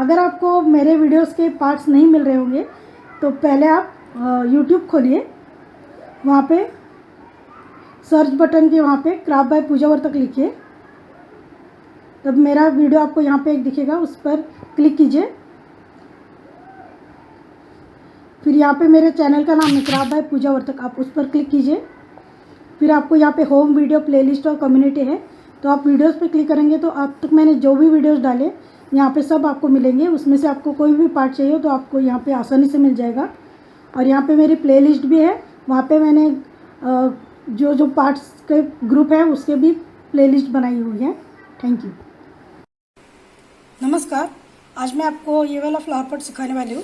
अगर आपको मेरे वीडियोस के पार्ट्स नहीं मिल रहे होंगे तो पहले आप यूट्यूब खोलिए, वहाँ पे सर्च बटन के वहाँ पे क्राफ्ट बाय पूजा वर्तक लिखिए, तब मेरा वीडियो आपको यहाँ पे एक दिखेगा, उस पर क्लिक कीजिए। फिर यहाँ पे मेरे चैनल का नाम है क्राफ्ट बाय पूजा वर्तक, आप उस पर क्लिक कीजिए। फिर आपको यहाँ पे होम वीडियो प्लेलिस्ट और कम्युनिटी है, तो आप वीडियोस पे क्लिक करेंगे तो अब तक मैंने जो भी वीडियोस डाले यहाँ पे सब आपको मिलेंगे। उसमें से आपको कोई भी पार्ट चाहिए तो आपको यहाँ पे आसानी से मिल जाएगा। और यहाँ पे मेरी प्लेलिस्ट भी है, वहाँ पे मैंने जो जो पार्ट्स के ग्रुप हैं उसके भी प्लेलिस्ट बनाई हुई है। Thank you. नमस्कार, आज मैं आपको ये वाला फ्लावर पॉट सिखाने वाली हूँ।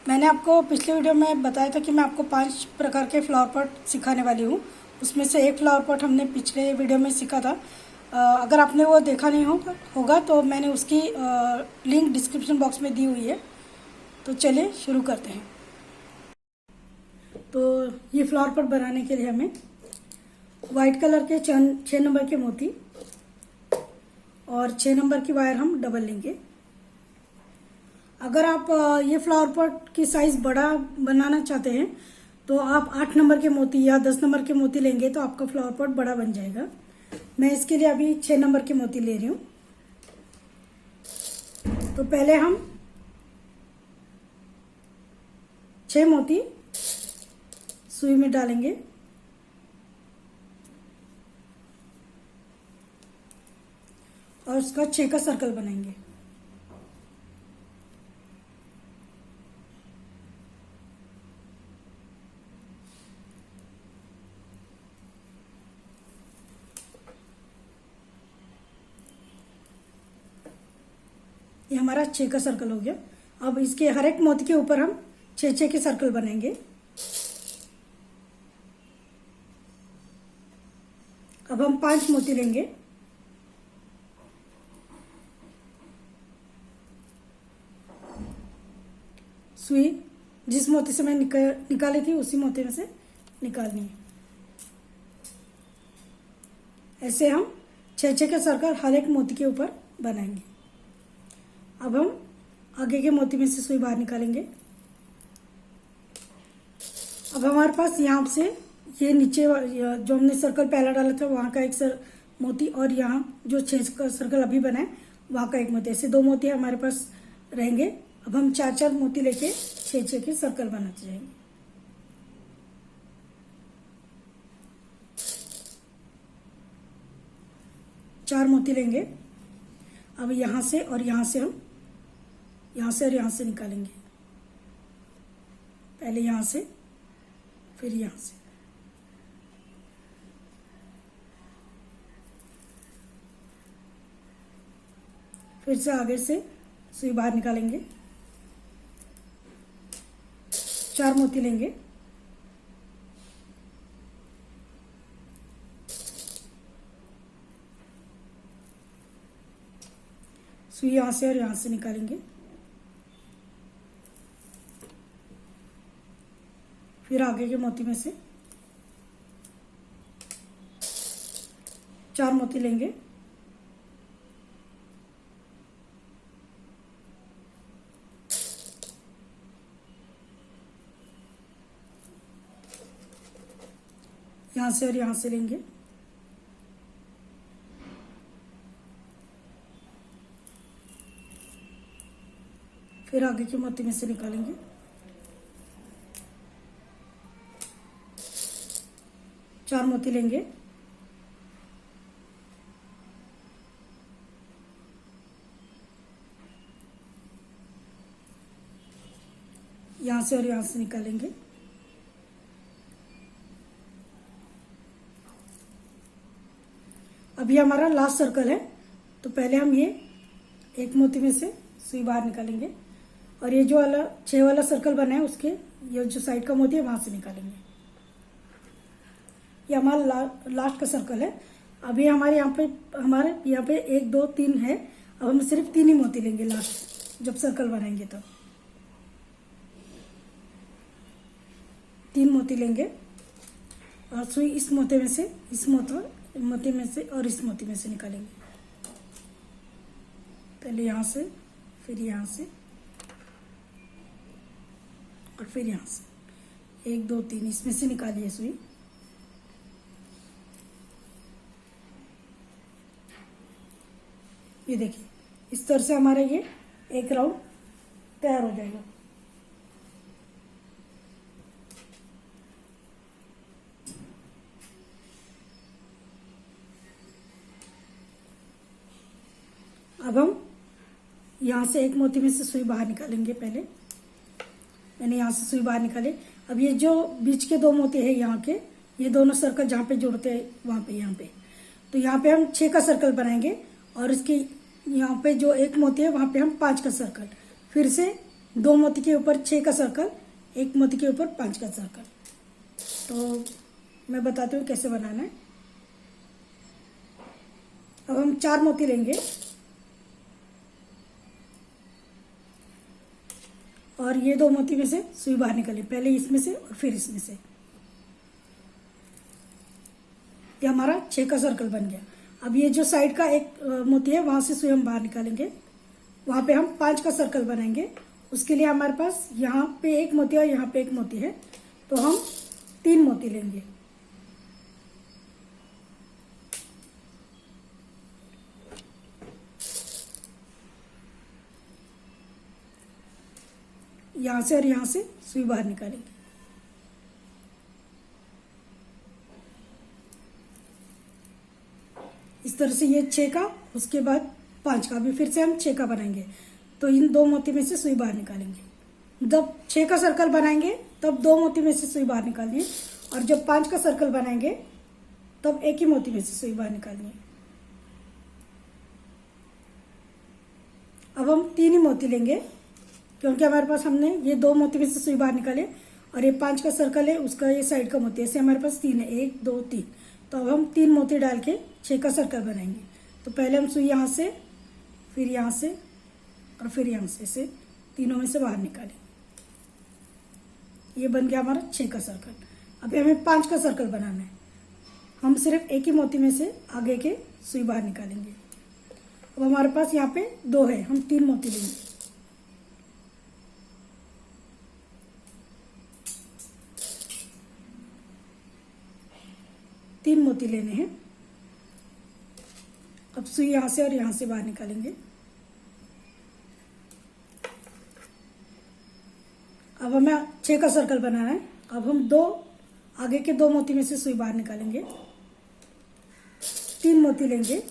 मैंने आपको पिछले वीडियो में बताया था कि मैं आपको 5 प्रकार के फ्लावर पॉट सिखाने वाली हूँ। उसमें से एक फ्लावर पॉट हमने पिछले वीडियो में सीखा था। अगर आपने वो देखा नहीं होगा तो मैंने उसकी लिंक डिस्क्रिप्शन बॉक्स में दी हुई है। तो चलिए शुरू करते हैं। तो ये फ्लावर पॉट बनाने के लिए हमें वाइट कलर के 6 नंबर के मोती और 6 नंबर की वायर हम डबल लेंगे। अगर आप ये फ्लावर पॉट की साइज़ बड़ा बनाना चाहते हैं तो आप 8 नंबर के मोती या 10 नंबर के मोती लेंगे तो आपका फ्लावर पॉट बड़ा बन जाएगा। मैं इसके लिए अभी 6 नंबर के मोती ले रही हूँ। तो पहले हम 6 मोती सुई में डालेंगे और उसका 6 का सर्कल बनाएंगे। ये हमारा 6 का सर्कल हो गया। अब इसके हर एक मोती के ऊपर हम 6 के सर्कल बनाएंगे। अब हम 5 मोती लेंगे। सुई जिस मोती से मैं निकाली थी उसी मोती में से निकालनी है। ऐसे हम 6 के सर्कल हर एक मोती के ऊपर बनाएंगे। अब हम आगे के मोती में से सुई बाहर निकालेंगे। अब हमारे पास यहाँ से ये नीचे जो हमने सर्कल पहला डाला था वहाँ का एक मोती और यहाँ जो 6 का सर्कल अभी बना है वहाँ का एक मोती, ऐसे 2 मोती हमारे पास रहेंगे। अब हम 4 मोती लेके 6 के सर्कल बनाते जाएंगे। चार मोती लेंगे। अब यहाँ से और यहाँ से हम यहाँ से और यहाँ से निकालेंगे। पहले यहाँ से फिर यहाँ से। फिर से आगे से सुई बाहर निकालेंगे। 4 मोती लेंगे। सुई यहाँ से और यहाँ से निकालेंगे। फिर आगे के मोती में से 4 मोती लेंगे। यहाँ से और यहाँ से लेंगे। फिर आगे के मोती में से निकालेंगे। चार मोती लेंगे। यहाँ से और यहाँ से निकालेंगे। अभी हमारा लास्ट सर्कल है, तो पहले हम ये एक मोती में से सुई बाहर निकालेंगे और ये जो वाला 6 वाला सर्कल बना है उसके ये जो साइड का मोती है वहां से निकालेंगे। ये हमारा लास्ट का सर्कल है। अभी हमारे यहाँ पे 1 2 3 है। अब हम सिर्फ 3 ही मोती लेंगे लास्ट जब सर्कल बनाएंगे तो 3 मोती लेंगे और सुई इस मोती में से इस मोती में से और इस मोती में से निकालेंगे। पहले यहाँ से फिर यहाँ से और फिर यहाँ से 1 2 3 इसमें से निकालिए सुई। ये देखिए इस तरह से हमारा ये एक राउंड तैयार हो जाएगा। अब हम यहाँ से एक मोती में से सुई बाहर निकालेंगे। पहले मैंने यहाँ से सुई बाहर निकाले। अब ये जो बीच के 2 मोती है यहाँ के, ये दोनों सर्कल जहाँ पे जुड़ते हैं वहाँ पे, यहाँ पे, तो यहाँ पे हम 6 का सर्कल बनाएंगे और इसके यहाँ पे जो 1 मोती है वहाँ पे हम 5 का सर्कल, फिर से 2 मोती के ऊपर 6 का सर्कल, 1 मोती के ऊपर 5 का सर्कल। तो मैं बताती हूँ कैसे बनाना है। अब हम 4 मोती लेंगे और ये 2 मोती में से सुई बाहर निकालें, पहले इसमें से और फिर इसमें से। ये हमारा 6 का सर्कल बन गया। अब ये जो साइड का 1 मोती है वहां से सुई हम बाहर निकालेंगे, वहां पे हम 5 का सर्कल बनाएंगे। उसके लिए हमारे पास यहाँ पे 1 मोती और यहाँ पे 1 मोती है, तो हम 3 मोती लेंगे। यहाँ से और यहाँ से सुई बाहर निकालेंगे। इस तरह से ये 6 का, उसके बाद 5 का, अभी फिर से हम 6 का बनाएंगे। तो इन 2 मोती में से सुई बाहर निकालेंगे। जब 6 का सर्कल बनाएंगे तब 2 मोती में से सुई बाहर निकालनी है, और जब 5 का सर्कल बनाएंगे तब 1 ही मोती में से सुई बाहर निकालनी है। अब हम 3 ही मोती लेंगे, क्योंकि हमारे पास हमने ये 2 मोती में से सुई बाहर निकाले और ये 5 का सर्कल है, उसका ये साइड का मोती है, ऐसे हमारे पास 3 है, 1 2 3। तो अब हम 3 मोती डाल के 6 का सर्कल बनाएंगे। तो पहले हम सुई यहाँ से, फिर यहाँ से और फिर यहाँ से तीनों में से बाहर निकालेंगे। ये बन गया हमारा 6 का सर्कल। अभी हमें 5 का सर्कल बनाना है। हम सिर्फ 1 ही मोती में से आगे के सुई बाहर निकालेंगे। अब हमारे पास यहाँ पे 2 है, हम 3 मोती लेंगे। तीन मोती लेने हैं। अब सुई यहाँ से और यहाँ से बाहर निकालेंगे। अब हमें 6 का सर्कल बनाना है। अब हम आगे के 2 मोती में से सुई बाहर निकालेंगे, 3 मोती लेंगे।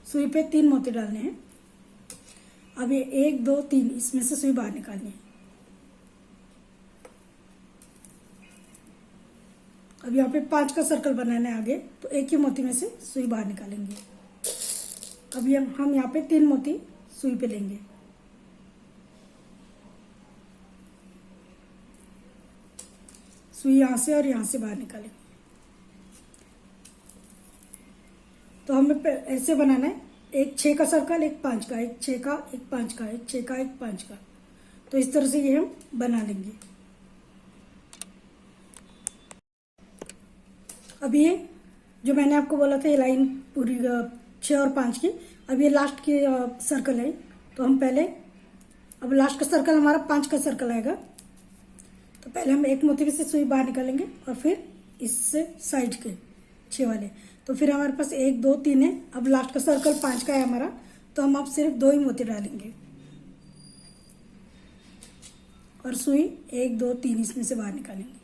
सुई पे 3 मोती डालने हैं। अब ये 1 2 3 इसमें से सुई बाहर निकालनी है। अब यहाँ पे 5 का सर्कल बनाना है आगे, तो 1 ही मोती में से सुई बाहर निकालेंगे। अब ये हम यहाँ पे 3 मोती सुई पे लेंगे। सुई यहाँ से और यहाँ से बाहर निकालेंगे। तो हमें ऐसे बनाना है, एक 6 का सर्कल, एक 5 का, एक 6 का, एक 5 का, एक 6 का, एक 5 का। तो इस तरह से ये हम बना लेंगे। अब ये जो मैंने आपको बोला था, ये लाइन पूरी 6 और 5 की, अब ये लास्ट की सर्कल है। तो हम पहले, अब लास्ट का सर्कल हमारा 5 का सर्कल आएगा। तो पहले हम 1 मोती से सुई बाहर निकालेंगे और फिर इससे साइड के 6 वाले। तो फिर हमारे पास 1 2 3 है। अब लास्ट का सर्कल 5 का है हमारा, तो हम अब सिर्फ 2 ही मोती डालेंगे और सुई 1 2 3 इसमें से बाहर निकालेंगे।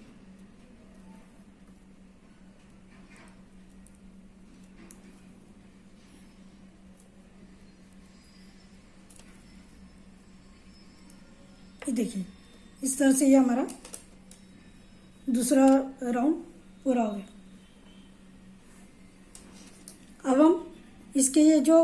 ये देखिए इस तरह से ये हमारा दूसरा राउंड पूरा हो गया। अब हम इसके ये जो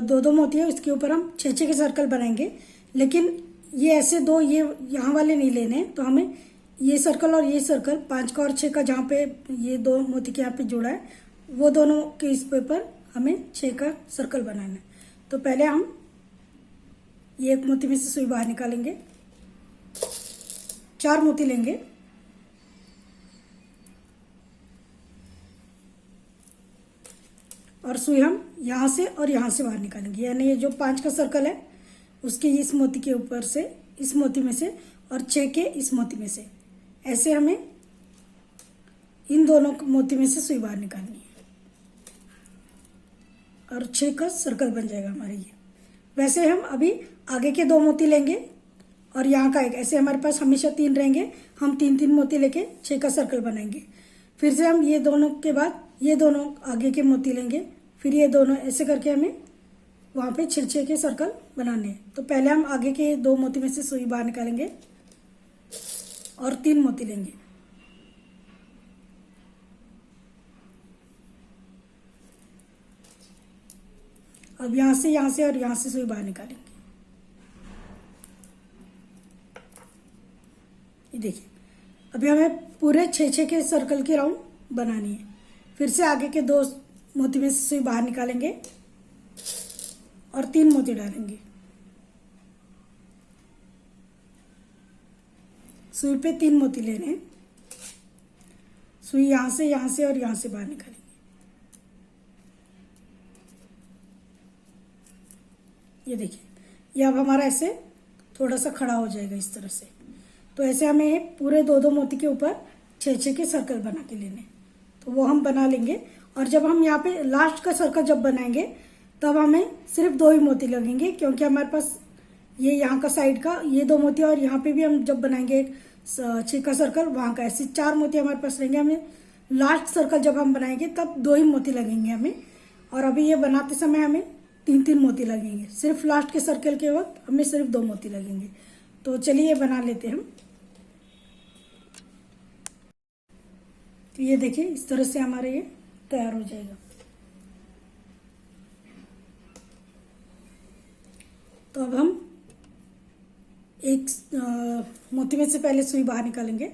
2 मोती है इसके ऊपर हम 6 के सर्कल बनाएंगे, लेकिन ये ऐसे 2 ये यहाँ वाले नहीं लेने। तो हमें ये सर्कल और ये सर्कल 5 का और 6 का, जहाँ पे ये 2 मोती के यहाँ पे जोड़ा है, वो दोनों के इस पेपर हमें 6 का सर्कल बनाना है। तो पहले हम ये 1 मोती में से सुई बाहर निकालेंगे, 4 मोती लेंगे। और सुई हम यहाँ से और यहाँ से बाहर निकालेंगे, यानी ये जो 5 का सर्कल है उसके इस मोती के ऊपर से, इस मोती में से, और 6 के इस मोती में से, ऐसे हमें इन दोनों मोती में से सुई बाहर निकालनी है और 6 का सर्कल बन जाएगा हमारे ये। वैसे हम अभी आगे के 2 मोती लेंगे और यहाँ का एक, ऐसे हमारे पास हमेशा 3 रहेंगे, हम 3-3 मोती लेके 6 का सर्कल बनाएंगे। फिर से हम ये दोनों के बाद ये दोनों आगे के मोती लेंगे, फिर ये दोनों, ऐसे करके हमें वहाँ पे 6 के सर्कल बनाने हैं। तो पहले हम आगे के 2 मोती में से सुई बाहर निकालेंगे और 3 मोती लेंगे। अब यहाँ से और यहाँ से सुई बाहर निकालेंगे। ये देखिए, अभी हमें पूरे 6 के सर्कल की राउंड बनानी है। फिर से आगे के 2 मोती में से सुई बाहर निकालेंगे और 3 मोती डालेंगे। सुई पे 3 मोती लेने हैं, सुई यहाँ से और यहाँ से बाहर निकालेंगे। ये देखिए, ये अब हमारा ऐसे थोड़ा सा खड़ा हो जाएगा इस तरह से। तो ऐसे हमें पूरे 2-2 मोती के ऊपर 6 के सर्कल बना के लेने, तो वो हम बना लेंगे। और जब हम यहाँ पे लास्ट का सर्कल जब बनाएंगे तब हमें सिर्फ 2 ही मोती लगेंगे, क्योंकि हमारे पास ये यहाँ का साइड का ये 2 मोती, और यहाँ पे भी हम जब बनाएंगे 6 का सर्कल, वहाँ का ऐसे 4 मोती हमारे पास रहेंगे। हमें लास्ट सर्कल जब हम बनाएंगे तब 2 ही मोती लगेंगे हमें, और अभी ये बनाते समय हमें 3-3 मोती लगेंगे। सिर्फ लास्ट के सर्कल के वक्त हमें सिर्फ 2 मोती लगेंगे। तो चलिए ये बना लेते हैं हम। तो ये देखिए, इस तरह से हमारा ये तैयार हो जाएगा। तो अब हम एक मोती में से पहले सुई बाहर निकालेंगे।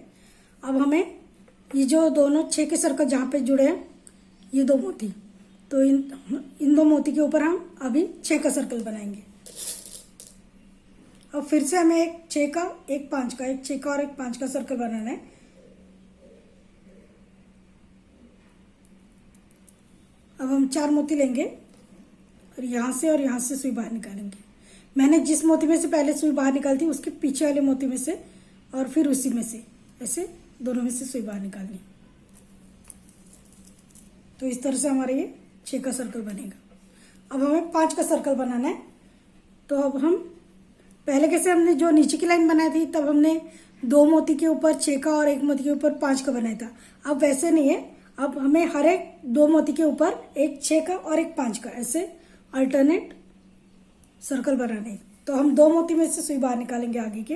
अब हमें ये जो दोनों 6 के सर्कल जहाँ पे जुड़े हैं, ये 2 मोती, तो इन 2 मोती के ऊपर हम अभी 6 का सर्कल बनाएंगे। अब फिर से हमें एक 6 का, एक 5 का, एक 6 का और एक 5 का सर्कल बनाना है। अब हम 4 मोती लेंगे और यहाँ से सुई बाहर निकालेंगे। मैंने जिस मोती में से पहले सुई बाहर निकाली थी उसके पीछे वाले मोती में से, और फिर उसी में से, ऐसे दोनों में से सुई बाहर निकालनी। तो इस तरह से हमारा ये 6 का सर्कल बनेगा। अब हमें 5 का सर्कल बनाना है। तो अब हम पहले कैसे हमने जो नीचे की लाइन बनाई थी, तब हमने 2 मोती के ऊपर 6 का और 1 मोती के ऊपर 5 का बनाया था। अब वैसे नहीं है, अब हमें हर एक 2 मोती के ऊपर एक 6 का और एक 5 का, ऐसे अल्टरनेट सर्कल बनाने। तो हम 2 मोती में से सुई बाहर निकालेंगे आगे के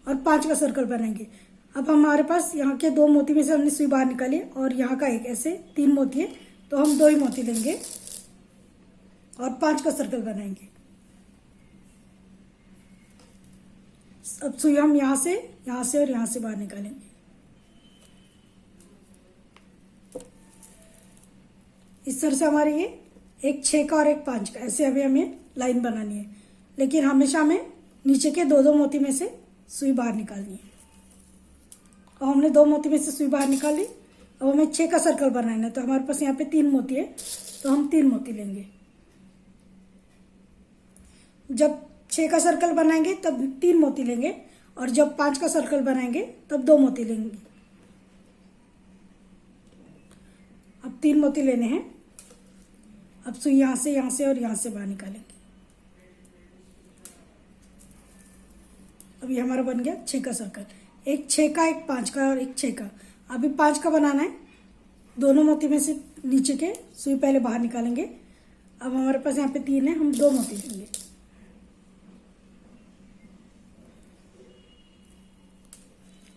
और 5 का सर्कल बनाएंगे। अब हमारे पास यहाँ के 2 मोती में से हमने सुई बाहर निकाली और यहाँ का एक, ऐसे 3 मोती है, तो हम 2 ही मोती लेंगे और 5 का सर्कल बनाएंगे। अब सुई हम यहाँ से और यहाँ से बाहर निकालेंगे। इस तरह से हमारे ये एक 6 का और एक 5 का, ऐसे अभी हमें लाइन बनानी है। लेकिन हमेशा हमें नीचे के 2-2 मोती में से सुई बाहर निकालनी है। और हमने 2 मोती में से सुई बाहर निकाल ली। अब हमें 6 का सर्कल बनाना है। तो हमारे पास यहाँ पे 3 मोती है, तो हम 3 मोती लेंगे। जब 6 का सर्कल बनाएंगे तब 3 मोती लेंगे, और जब 5 का सर्कल बनाएंगे तब 2 मोती लेंगे। अब 3 मोती लेने हैं। अब सुई यहाँ से और यहाँ से बाहर निकालेंगे। अब ये हमारा बन गया 6 का सर्कल। एक 6 का, एक 5 का और एक 6 का। अभी 5 का बनाना है। दोनों मोती में से नीचे के सुई पहले बाहर निकालेंगे। अब हमारे पास यहाँ पे 3 है, हम 2 मोती लेंगे।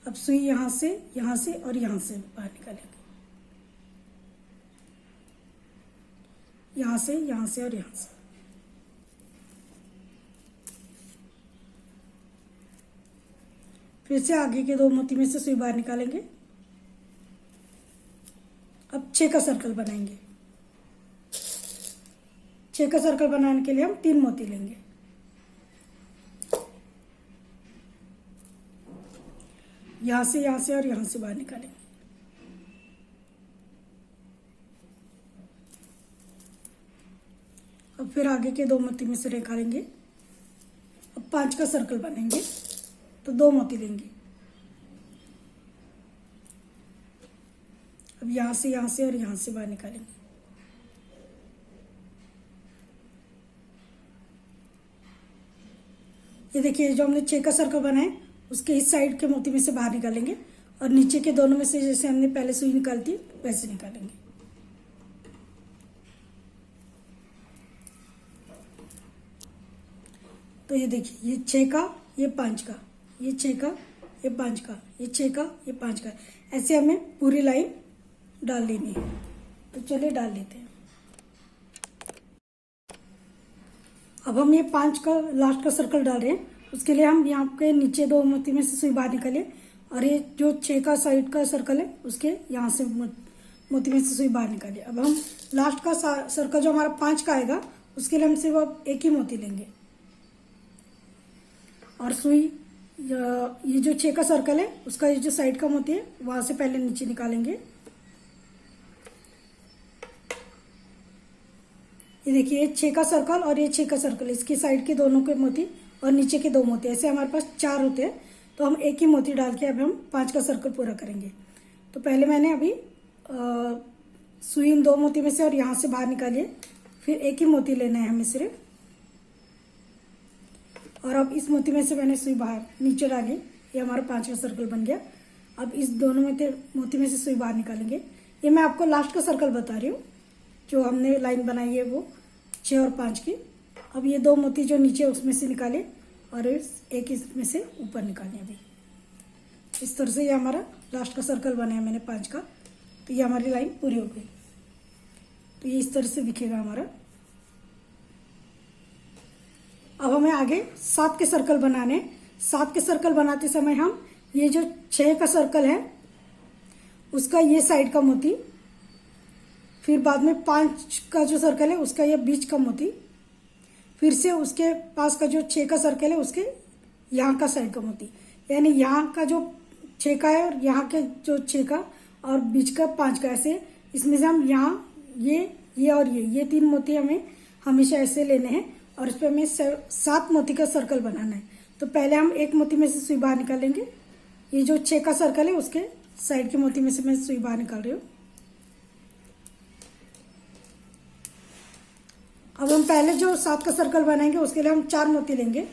अब सुई यहाँ से और यहाँ से बाहर निकालेंगे। यहाँ से और यहाँ से। फिर से आगे के 2 मोती में से सुई बाहर निकालेंगे। अब 6 का सर्कल बनाएंगे। 6 का सर्कल बनाने के लिए हम 3 मोती लेंगे। यहाँ से और यहाँ से बाहर निकालेंगे। फिर आगे के 2 मोती में से निकालेंगे। अब 5 का सर्कल बनेंगे तो 2 मोती लेंगे। अब यहाँ से और यहाँ से बाहर निकालेंगे। ये देखिए जो हमने 6 का सर्कल बनाया उसके इस साइड के मोती में से बाहर निकालेंगे और नीचे के दोनों में से जैसे हमने पहले सुई निकालती है वैसे निकालेंगे। तो ये देखिए ये 6 का, ये 5 का, ये 6 का, ये 5 का, ये 6 का, ये 5 का, ऐसे हमें पूरी लाइन डाल लेनी है। तो चलिए डाल लेते हैं। अब हम ये 5 का लास्ट का सर्कल डाल रहे हैं। उसके लिए हम यहाँ के नीचे 2 मोती में से सुई बाहर निकालिए और ये जो 6 का साइड का सर्कल है उसके यहाँ से मोती में से सुई बाहर निकालिए। अब हम लास्ट का सर्कल जो हमारा 5 का आएगा उसके लिए हम सिर्फ अब एक ही मोती लेंगे और सुई ये जो 6 का सर्कल है उसका ये जो साइड का मोती है वहां से पहले नीचे निकालेंगे। ये देखिए ये 6 का सर्कल और ये 6 का सर्कल, इसकी साइड के दोनों के मोती और नीचे के 2 मोती, ऐसे हमारे पास 4 होते हैं। तो हम एक ही मोती डाल के अब हम 5 का सर्कल पूरा करेंगे। तो पहले मैंने अभी सुई इन 2 मोती में से और यहाँ से बाहर निकालिए, फिर एक ही मोती लेना है हमें सिर्फ, और अब इस मोती में से मैंने सुई बाहर नीचे डाली। ये हमारा 5 का सर्कल बन गया। अब इस दोनों मोती में से सुई बाहर निकालेंगे। ये मैं आपको लास्ट का सर्कल बता रही हूँ, जो हमने लाइन बनाई है वो 6 और 5 की। अब ये 2 मोती जो नीचे उसमें से निकाले और एक इसमें से ऊपर निकालें। अभी इस तरह से ये हमारा लास्ट का सर्कल बनाया मैंने 5 का। तो ये हमारी लाइन पूरी हो गई। तो ये इस तरह से दिखेगा हमारा। अब हमें आगे 7 के सर्कल बनाने। 7 के सर्कल बनाते समय हम ये जो 6 का सर्कल है उसका ये साइड का मोती, फिर बाद में 5 का जो सर्कल है उसका ये बीच का मोती, फिर से उसके पास का जो 6 का सर्कल है उसके यहाँ का साइड का मोती, यानी यहाँ का जो 6 का है और यहाँ के जो 6 का और बीच का 5 का, ऐसे इसमें से हम यहाँ ये और ये 3 मोती हमें हमेशा ऐसे लेने हैं और इस पर हमें 7 मोती का सर्कल बनाना है। तो पहले हम एक मोती में से सुई बाहर निकालेंगे। ये जो 6 का सर्कल है उसके साइड के मोती में से मैं सुई बाहर निकाल रही हूँ। अब हम पहले जो 7 का सर्कल बनाएंगे उसके लिए हम 4 मोती लेंगे।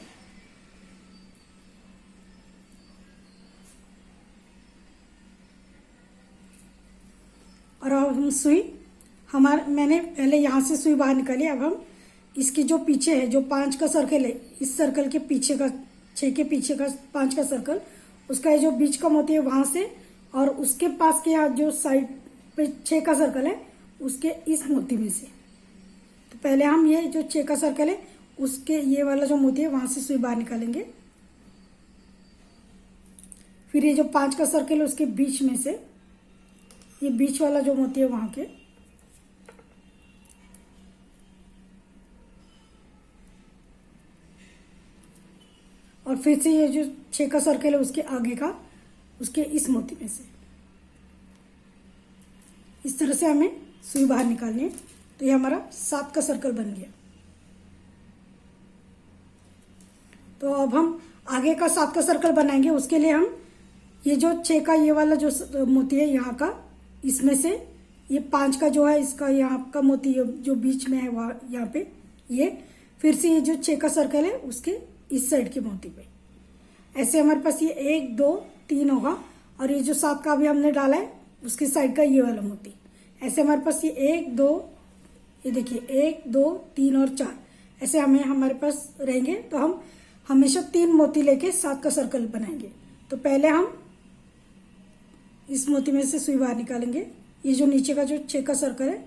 और अब हम सुई मैंने पहले यहाँ से सुई बाहर निकाली। अब हम इसके जो पीछे है, जो 5 का सर्कल है, इस सर्कल के पीछे का 6 के पीछे का 5 का सर्कल, उसका ये जो बीच का मोती है वहां से और उसके पास के यहाँ जो साइड पे 6 का सर्कल है उसके इस मोती में से। तो पहले हम ये जो 6 का सर्कल है उसके ये वाला जो मोती है वहां से सुई बाहर निकालेंगे। फिर ये जो 5 का सर्कल है उसके बीच में से ये बीच वाला जो मोती है वहां के, और फिर से ये जो 6 का सर्कल है उसके आगे का, उसके इस मोती में से। इस तरह से हमें सुई बाहर निकालनी है। तो ये हमारा 7 का सर्कल बन गया। तो अब हम आगे का 7 का सर्कल बनाएंगे। उसके लिए हम ये जो 6 का ये वाला जो मोती है यहाँ का, इसमें से ये 5 का जो है इसका यहाँ का मोती जो बीच में है वहाँ यहाँ पे ये, फिर से ये जो 6 का सर्कल है उसके इस साइड के मोती पे, ऐसे हमारे पास ये 1 2 3 होगा। और ये जो 7 का भी हमने डाला है उसके साइड का ये वाला मोती, ऐसे हमारे पास ये 1 2, ये देखिए 1 2 3 और 4 ऐसे हमारे पास रहेंगे। तो हम हमेशा 3 मोती लेके 7 का सर्कल बनाएंगे। तो पहले हम इस मोती में से सुई बाहर निकालेंगे। ये जो नीचे का जो 6 का सर्कल है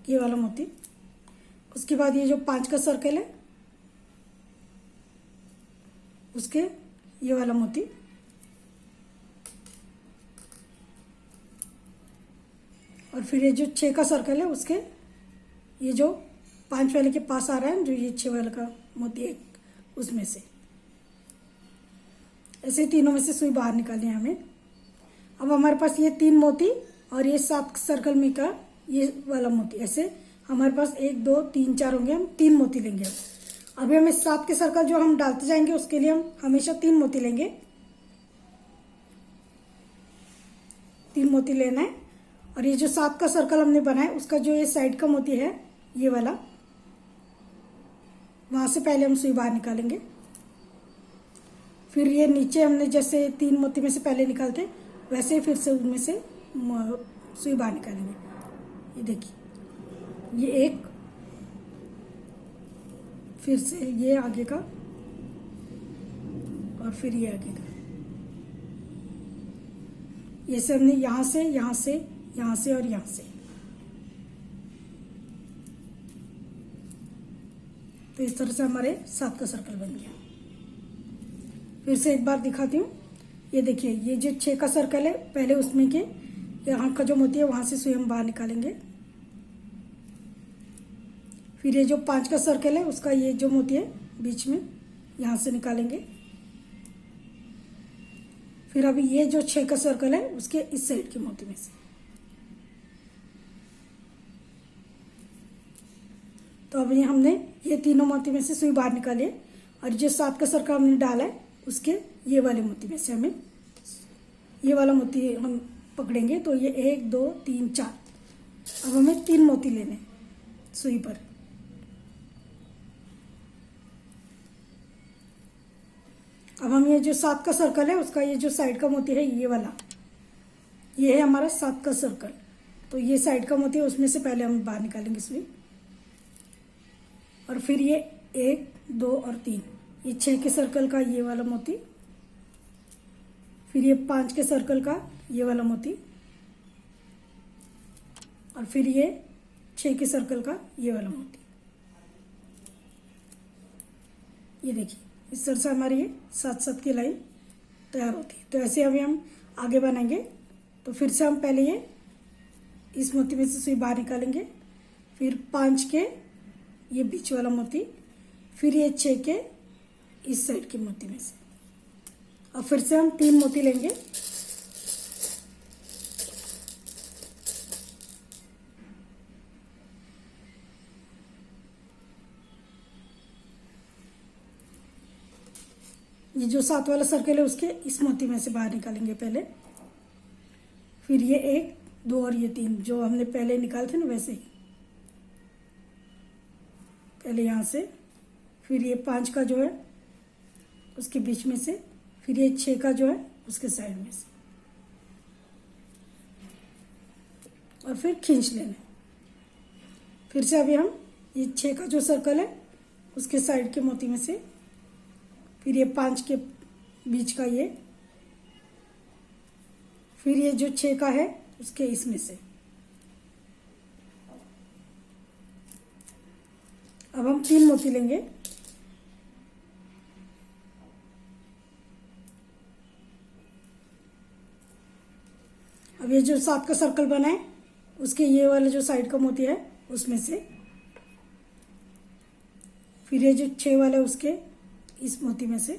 ये वाला मोती, उसके बाद ये जो 5 का सर्कल है उसके ये वाला मोती, और फिर ये जो 6 का सर्कल है उसके ये जो 5 वाले के पास आ रहा है, जो ये 6 वाले का मोती है उसमें से, ऐसे तीनों में से सुई बाहर निकालनी है हमें। अब हमारे पास ये 3 मोती और ये 7 सर्कल में का ये वाला मोती, ऐसे हमारे पास 1 2 3 4 होंगे, हम 3 मोती लेंगे। अभी हमें 7 के सर्कल जो हम डालते जाएंगे उसके लिए हम हमेशा 3 मोती लेंगे, 3 मोती लेना है। और ये जो 7 का सर्कल हमने बनाया उसका जो ये साइड का मोती है ये वाला, वहां से पहले हम सुई बाहर निकालेंगे। फिर ये नीचे हमने जैसे 3 मोती में से पहले निकालते वैसे ही फिर से उनमें से सुई बाहर निकालेंगे। ये देखिए, ये एक, फिर से ये आगे का, और फिर ये आगे का। ये सब हमने यहाँ से यहाँ से यहाँ से और यहाँ से, तो इस तरह से हमारे 7 का सर्कल बन गया। फिर से एक बार दिखाती हूँ। ये देखिए, ये जो 6 का सर्कल है पहले उसमें के यहाँ का जो मोती है वहां से सुई हम बाहर निकालेंगे। फिर ये जो 5 का सर्कल है उसका ये जो मोती है बीच में यहाँ से निकालेंगे। फिर अभी ये जो 6 का सर्कल है उसके इस साइड के मोती में से, तो अभी हमने ये तीनों मोती में से सुई बाहर निकाली है। और जो 7 का सर्कल हमने डाला है उसके ये वाले मोती में से हमें ये वाला मोती हम पकड़ेंगे। तो ये 1 2 3 4, अब हमें 3 मोती लेने सुई पर। अब हम ये जो 7 का सर्कल है उसका ये जो साइड का मोती है ये वाला, ये है हमारा 7 का सर्कल। तो ये साइड का मोती है उसमें से पहले हम बाहर निकालेंगे सुई। और फिर ये 1 2 और 3, ये 6 के सर्कल का ये वाला मोती, फिर ये 5 के सर्कल का ये वाला मोती, और फिर ये 6 के सर्कल का ये वाला मोती। ये देखिए, इस तरह से हमारी ये 7 की लाइन तैयार होती है। तो ऐसे अभी हम आगे बनाएंगे। तो फिर से हम पहले ये इस मोती में से सुई बाहर निकालेंगे, फिर 5 के ये बीच वाला मोती, फिर ये 6 के इस साइड के मोती में से, और फिर से हम 3 मोती लेंगे। ये जो 7 वाला सर्कल है उसके इस मोती में से बाहर निकालेंगे पहले, फिर ये 1 2 और ये 3 जो हमने पहले निकाले थे ना वैसे ही, पहले यहाँ से, फिर ये 5 का जो है उसके बीच में से, फिर ये 6 का जो है उसके साइड में से, और फिर खींच लेना। फिर से अभी हम ये 6 का जो सर्कल है उसके साइड के मोती में से, फिर ये 5 के बीच का ये, फिर ये जो 6 का है उसके इसमें से। अब हम 3 मोती लेंगे। अब ये जो 7 का सर्कल बना है उसके ये वाला जो साइड का मोती है उसमें से, फिर ये जो 6 वाला है उसके इस मोती में से,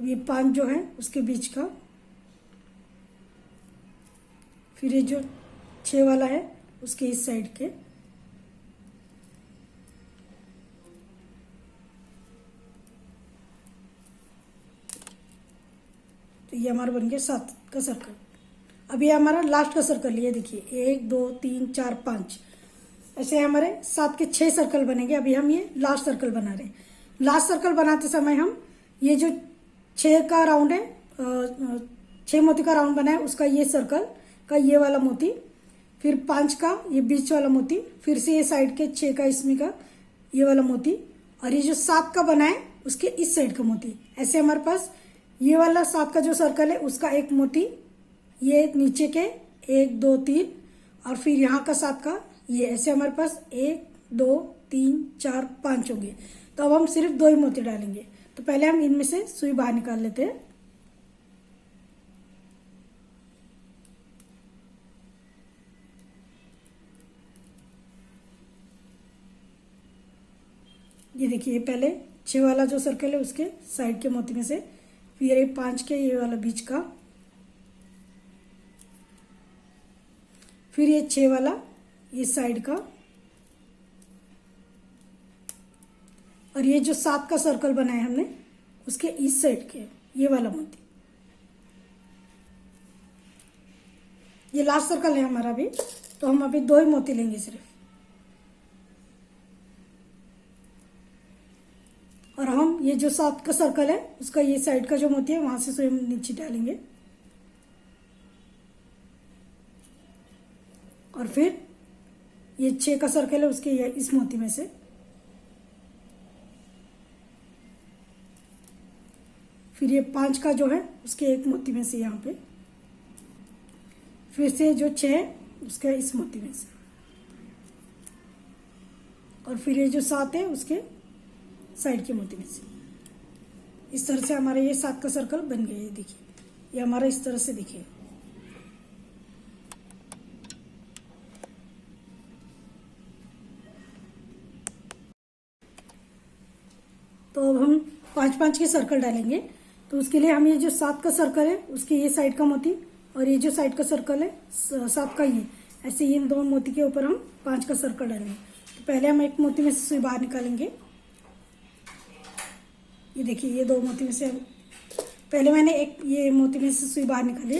अब ये 5 जो है उसके बीच का, फिर ये जो 6 वाला है उसके इस साइड के, तो ये हमारा बन गया 7 का सर्कल। अब ये हमारा लास्ट का सर्कल, ये देखिए 1 2 3 4 5, ऐसे हमारे 7 के 6 सर्कल बनेंगे। अभी हम ये लास्ट सर्कल बना रहे हैं। लास्ट सर्कल बनाते समय हम ये जो 6 का राउंड है, 6 मोती का राउंड बना है उसका ये सर्कल का ये वाला मोती, फिर 5 का ये बीच वाला मोती, फिर से ये साइड के 6 का इसमें का ये वाला मोती, और ये जो 7 का बना है उसके इस साइड का मोती। ऐसे हमारे पास ये वाला 7 का जो सर्कल है उसका एक मोती, ये नीचे के 1 2 3, और फिर यहाँ का 7 का ये, ऐसे हमारे पास 1 2 3 4 5 होंगे। तो अब हम सिर्फ 2 ही मोती डालेंगे। तो पहले हम इनमें से सुई बाहर निकाल लेते हैं। ये देखिए, पहले 6 वाला जो सर्कल है उसके साइड के मोती में से फिर ये 5 के ये वाला बीच का, फिर ये 6 वाला ये साइड का, और ये जो 7 का सर्कल बनाया हमने उसके इस साइड के ये वाला मोती। ये लास्ट सर्कल है हमारा भी, तो हम अभी 2 ही मोती लेंगे सिर्फ, और हम ये जो 7 का सर्कल है उसका ये साइड का जो मोती है वहां से स्वयं नीचे डालेंगे, और फिर ये 6 का सर्कल है उसके इस मोती में से, फिर ये 5 का जो है उसके एक मोती में से यहाँ पे, फिर से जो 6 है उसका इस मोती में से, और फिर ये जो 7 है उसके साइड के मोती में से। इस तरह से हमारा ये 7 का सर्कल बन गया। ये देखिए, ये हमारा इस तरह से दिखेगा। तो अब हम 5-5 के सर्कल डालेंगे। तो उसके लिए हम ये जो 7 का सर्कल है उसके ये साइड का मोती, और ये जो साइड का सर्कल है 7 का, ये ऐसे इन दोनों मोती के ऊपर हम 5 का सर्कल डालेंगे। तो पहले हम एक मोती में से सुई बाहर निकालेंगे। ये देखिए, ये 2 मोती में से पहले मैंने एक ये मोती में से सुई बाहर निकाली।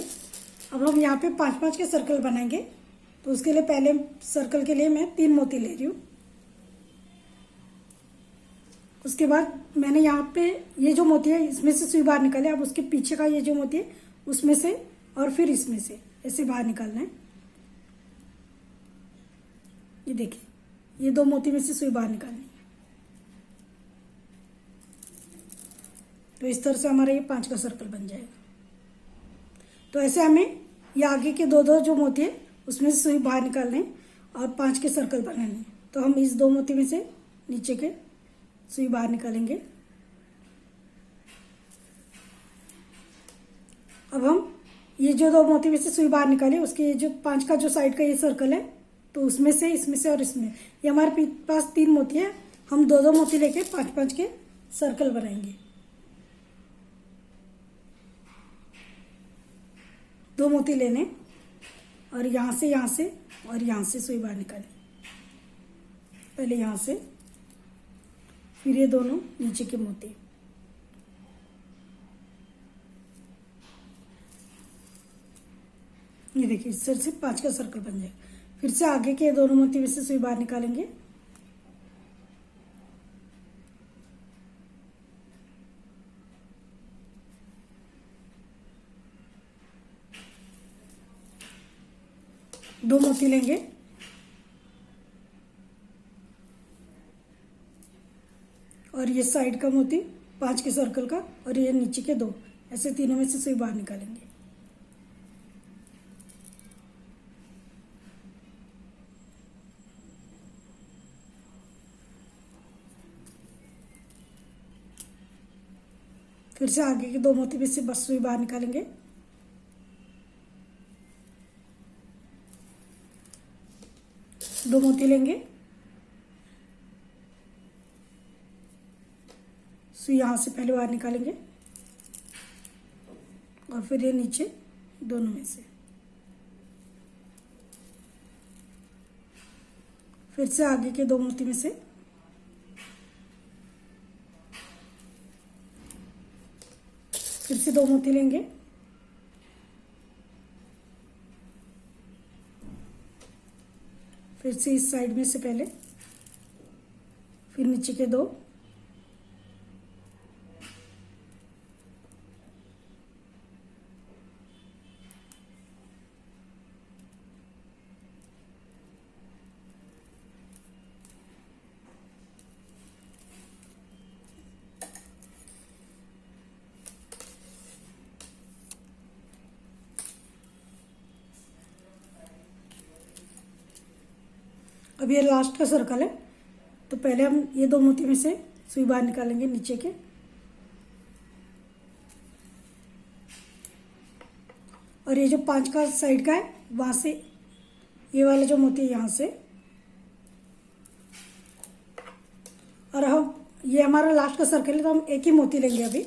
अब हम यहाँ पे 5-5 के सर्कल बनाएंगे। तो उसके लिए पहले सर्कल के लिए मैं 3 मोती ले रही हूँ। उसके बाद मैंने यहाँ पे ये जो मोती है इसमें से सुई बाहर निकाले। अब उसके पीछे का ये जो मोती है उसमें से, और फिर इसमें से ऐसे बाहर निकालना है। ये देखिए, ये 2 मोती में से सुई बाहर निकालनी है। तो इस तरह से हमारा ये 5 का सर्कल बन जाएगा। तो ऐसे हमें ये आगे के 2-2 जो मोती है उसमें से सुई बाहर निकालने और 5 के सर्कल बनाने। तो हम इस 2 मोती में से नीचे के सुई बाहर निकालेंगे। अब हम ये जो 2 मोती में से सुई बाहर निकाले उसके ये जो 5 का जो साइड का ये सर्कल है, तो उसमें से, इसमें से और इसमें, ये हमारे पास 3 मोती है। हम 2-2 मोती लेके 5-5 के सर्कल बनाएंगे। 2 मोती लेने और यहाँ से और यहाँ से सुई बाहर निकालें। पहले यहाँ से, फिर ये दोनों नीचे के मोती। ये देखिए, इस तरह से 5 का सर्कल बन जाएगा। फिर से आगे के दोनों मोती में से सुई बाहर निकालेंगे। दो मोती लेंगे और ये साइड का मोती 5 के सर्कल का, और ये नीचे के 2, ऐसे तीनों में से सुई बाहर निकालेंगे। फिर से आगे के 2 मोती में से बस सुई बाहर निकालेंगे। दो मोती लेंगे, सुई यहाँ से पहले बाहर निकालेंगे और फिर ये नीचे दोनों में से। फिर से आगे के 2 मोती में से फिर से 2 मोती लेंगे, फिर से इस साइड में से पहले, फिर नीचे के 2, अब ये लास्ट का सर्कल है। तो पहले हम ये 2 मोती में से सुई बाहर निकालेंगे नीचे के, और ये जो 5 का साइड का है वहां से ये वाला जो मोती है यहाँ से, और हम ये हमारा लास्ट का सर्कल है तो हम एक ही मोती लेंगे अभी।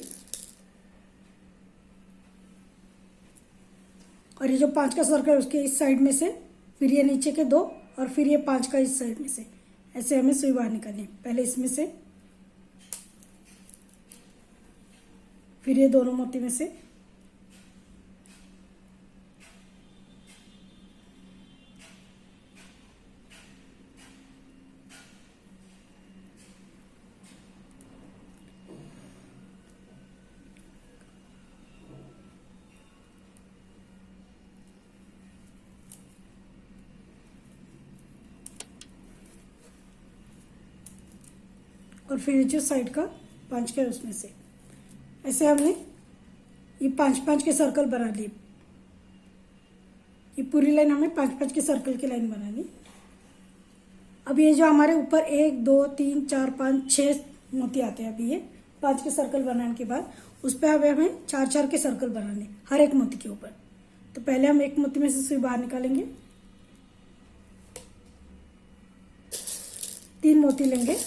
और ये जो 5 का सर्कल है उसके इस साइड में से, फिर ये नीचे के 2 और फिर ये 5 का इस साइड में से, ऐसे हमें सुई बाहर निकालनी है। पहले इसमें से, फिर ये दोनों मोती में से, और फिर जो साइड का 5 का है उसमें से, ऐसे हमने ये 5-5 के सर्कल बना लिए। ये पूरी लाइन हमें 5-5 के सर्कल की लाइन बनानी। अब ये जो हमारे ऊपर 1 2 3 4 5 6 मोती आते हैं, अभी ये 5 के सर्कल बनाने के बाद उस पर अब हमें 4-4 के सर्कल बनाने हर एक मोती के ऊपर। तो पहले हम एक मोती में से सुई बाहर निकालेंगे, 3 मोती लेंगे,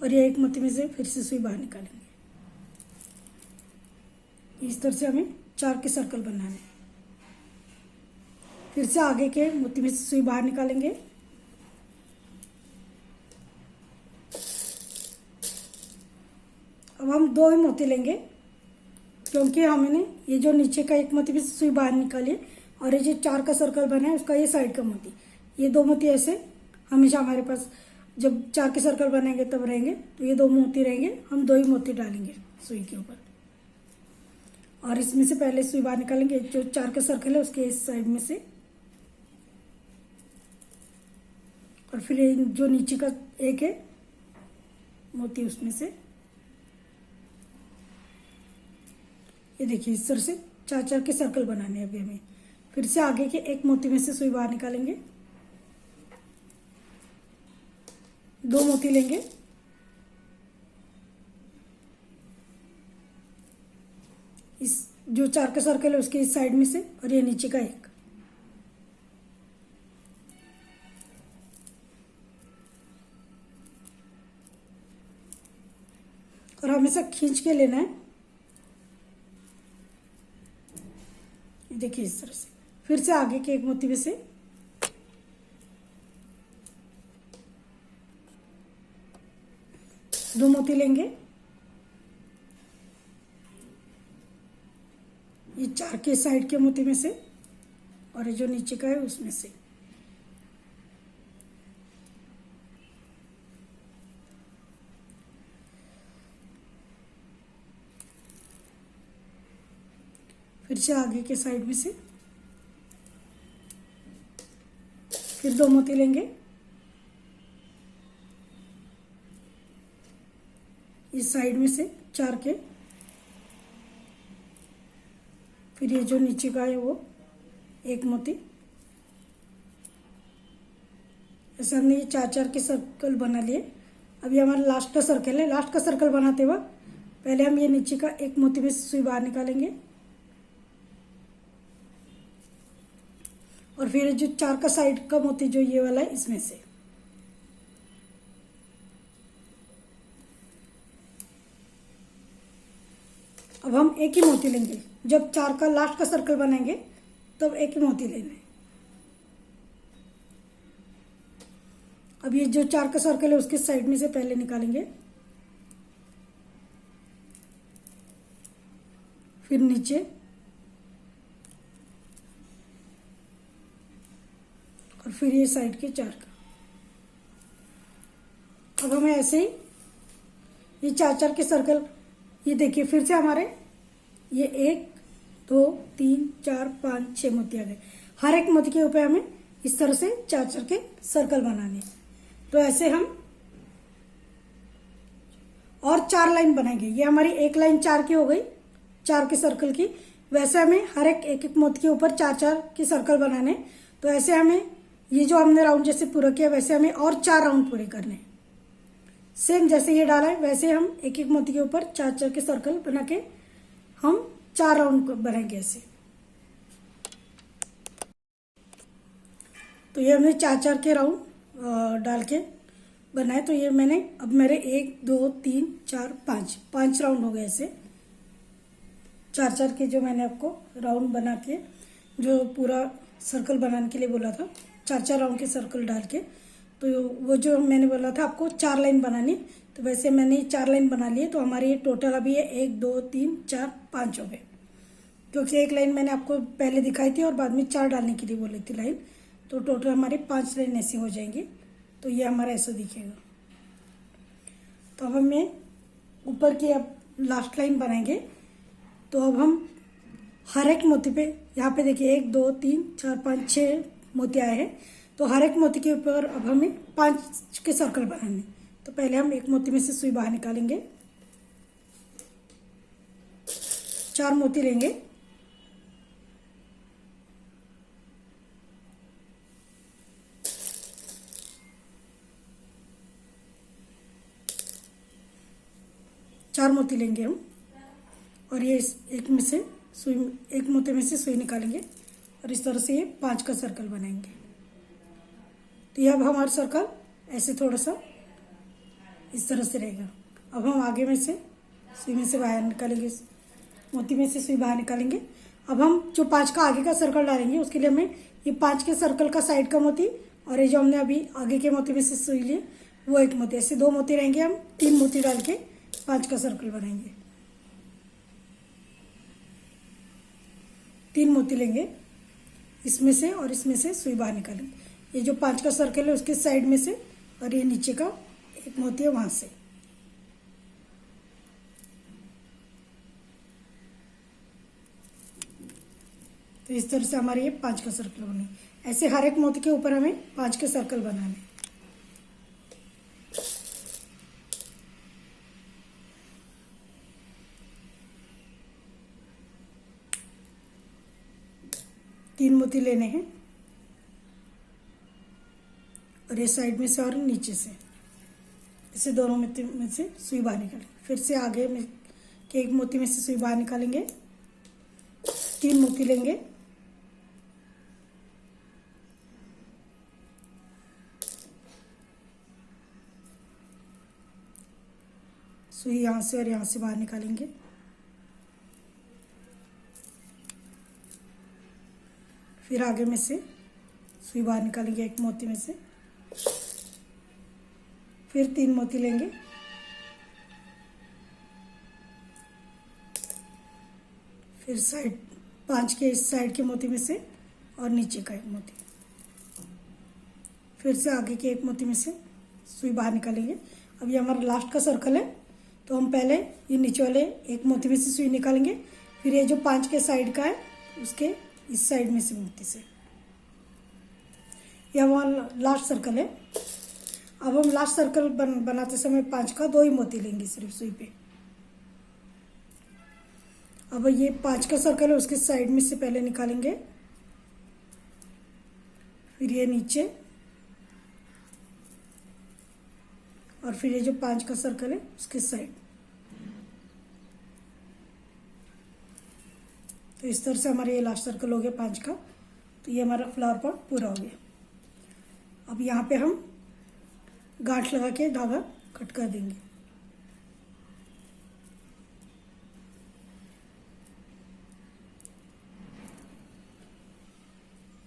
और ये एक मोती में से फिर से सुई बाहर निकालेंगे। इस तरह से हमें 4 के सर्कल बनाने हैं। फिर से आगे के मोती में से सुई बाहर निकालेंगे, अब हम 2 ही मोती लेंगे, क्योंकि हमने ये जो नीचे का एक मोती में से सुई बाहर निकाली और ये जो 4 का सर्कल बना है उसका ये साइड का मोती, ये 2 मोती ऐसे हमेशा हमारे पास जब 4 के सर्कल बनेंगे तब रहेंगे। तो ये 2 मोती रहेंगे, हम 2 ही मोती डालेंगे सुई के ऊपर, और इसमें से पहले सुई बाहर निकालेंगे। जो 4 का सर्कल है उसके इस साइड में से, और फिर जो नीचे का एक है मोती उसमें से, ये देखिए इस तरह से 4-4 के सर्कल बनाने हैं अभी हमें। फिर से आगे के एक मोती में से सुई बाहर निकालेंगे, 2 मोती लेंगे, इस जो 4 का सर्कल है उसके इस साइड में से, और ये नीचे का एक, और हमेशा खींच के लेना है। देखिए इस तरह से। फिर से आगे के एक मोती में से, दो मोती लेंगे, ये 4 के साइड के मोती में से, और ये जो नीचे का है उसमें से, फिर से आगे के साइड में से, फिर 2 मोती लेंगे, इस साइड में से 4 के, फिर ये जो नीचे का है वो एक मोती, ऐसे हमने ये 4-4 के सर्कल बना लिए। अभी हमारा लास्ट का सर्कल है। लास्ट का सर्कल बनाते वक्त पहले हम ये नीचे का एक मोती में सुई बाहर निकालेंगे, और फिर जो 4 का साइड का मोती जो ये वाला है इसमें से, अब हम एक ही मोती लेंगे। जब 4 का लास्ट का सर्कल बनाएंगे तब एक ही मोती लेना है। अब ये जो 4 का सर्कल है उसके साइड में से पहले निकालेंगे, फिर नीचे, और फिर ये साइड के 4 का। अब हमें ऐसे ही ये 4-4 के सर्कल, ये देखिए फिर से हमारे ये 1 2 3 4 5 6 मोती आ गए। हर एक मोती के ऊपर हमें इस तरह से 4-4 के सर्कल बनाने। तो ऐसे हम और 4 लाइन बनाएंगे। ये हमारी एक लाइन 4 की हो गई, 4 के सर्कल की। वैसे हमें हर एक मोती के ऊपर 4-4 के सर्कल बनाने। तो ऐसे हमें ये जो हमने राउंड जैसे पूरा किया वैसे हमें और 4 राउंड पूरे करने। सेम जैसे ये डाला है वैसे हम एक मोती के ऊपर 4-4 के सर्कल बना के हम 4 राउंड बनाएंगे ऐसे। तो ये हमने 4-4 के राउंड डाल के बनाए। तो ये मैंने अब मेरे 1 2 3 4 5 राउंड हो गए ऐसे, 4 के जो मैंने आपको राउंड बना के, जो पूरा सर्कल बनाने के लिए बोला था, 4 राउंड के सर्कल डाल के, तो वो जो मैंने बोला था आपको 4 लाइन बनानी, तो वैसे मैंने 4 लाइन बना लिए। तो हमारी ये टोटल अभी है 1 2 3 4 5 हो गए, क्योंकि एक लाइन मैंने आपको पहले दिखाई थी और बाद में 4 डालने के लिए बोली थी लाइन, तो टोटल हमारी 5 लाइन ऐसी हो जाएंगी। तो ये हमारा ऐसा दिखेगा। तो अब हमें ऊपर की अब लास्ट लाइन बनाएंगे। तो अब हम हर एक मोती पे, यहाँ पे देखिए 1 2 3 4 5 6 मोती आए हैं। तो हर एक मोती के ऊपर अब हमें 5 के सर्कल बनाने। तो पहले हम एक मोती में से सुई बाहर निकालेंगे, 4 मोती लेंगे, चार मोती लेंगे हम, और ये एक में से सुई, एक मोती में से सुई निकालेंगे और इस तरह से ये 5 का सर्कल बनाएंगे। तो ये अब हमारा सर्कल ऐसे थोड़ा सा इस तरह से रहेगा। अब हम आगे में से सुई में से बाहर निकालेंगे, मोती में से सुई बाहर निकालेंगे। अब हम जो 5 का आगे का सर्कल डालेंगे, उसके लिए हमें ये 5 के सर्कल का साइड का मोती और ये जो हमने अभी आगे के मोती में से सुई लिए वो एक मोती, ऐसे 2 मोती रहेंगे। हम 3 मोती डाल के 5 का सर्कल बनाएंगे। 3 मोती लेंगे इसमें से और इसमें से सुई बाहर निकालेंगे। ये जो 5 का सर्कल है उसके साइड में से, और ये नीचे का एक मोती है वहां से। तो इस तरह से हमारे ये 5 का सर्कल बने। ऐसे हर एक मोती के ऊपर हमें 5 के सर्कल बनाने। तीन मोती लेने हैं और ये साइड में से और नीचे से, इसे दोनों मोती में से सुई बाहर निकालेंगे। फिर से आगे में के एक मोती में से सुई बाहर निकालेंगे, 3 मोती लेंगे, सुई यहाँ से और यहाँ से बाहर निकालेंगे। फिर आगे में से सुई बाहर निकालेंगे एक मोती में से, फिर 3 मोती लेंगे, फिर साइड 5 के इस साइड के मोती में से और नीचे का एक मोती, फिर से आगे के एक मोती में से सुई बाहर निकालेंगे। अब ये हमारा लास्ट का सर्कल है, तो हम पहले ये नीचे वाले एक मोती में से सुई निकालेंगे, फिर ये जो 5 के साइड का है उसके इस साइड में से मोती से, यह हमारा लास्ट सर्कल है। अब हम लास्ट सर्कल बनाते समय 5 का 2 ही मोती लेंगे सिर्फ सुई पे। अब ये 5 का सर्कल है उसके साइड में से पहले निकालेंगे, फिर ये नीचे, और फिर ये जो 5 का सर्कल है उसके साइड। तो इस तरह से हमारा ये लास्ट सर्कल हो गया 5 का। तो ये हमारा फ्लावर पॉट पूरा हो गया। अब यहाँ पे हम गांठ लगा के धागा कट कर देंगे।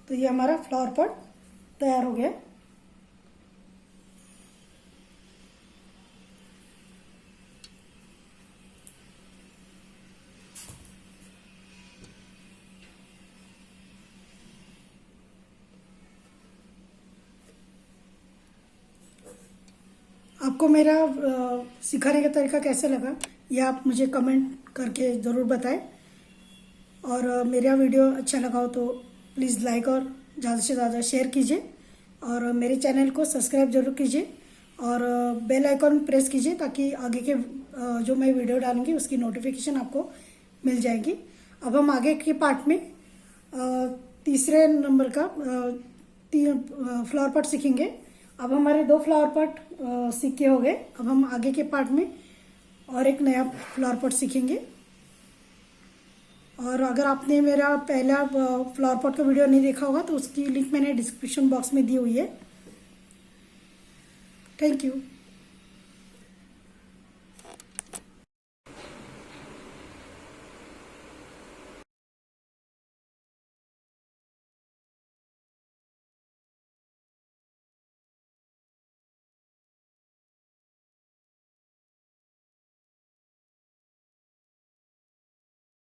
तो ये हमारा फ्लावर पॉट तैयार हो गया। आपको मेरा सिखाने का तरीका कैसा लगा ये आप मुझे कमेंट करके ज़रूर बताएं, और मेरा वीडियो अच्छा लगा हो तो प्लीज़ लाइक और ज़्यादा से ज़्यादा शेयर कीजिए, और मेरे चैनल को सब्सक्राइब जरूर कीजिए और बेल आइकॉन प्रेस कीजिए ताकि आगे के जो मैं वीडियो डालूंगी उसकी नोटिफिकेशन आपको मिल जाएगी। अब हम आगे के पार्ट में तीसरे नंबर का फ्लावर पॉट सीखेंगे। अब हमारे 2 फ्लावर पॉट सीख के हो गए। अब हम आगे के पार्ट में और एक नया फ्लावर पॉट सीखेंगे। और अगर आपने मेरा पहला फ्लावर पॉट का वीडियो नहीं देखा होगा तो उसकी लिंक मैंने डिस्क्रिप्शन बॉक्स में दी हुई है। Thank you.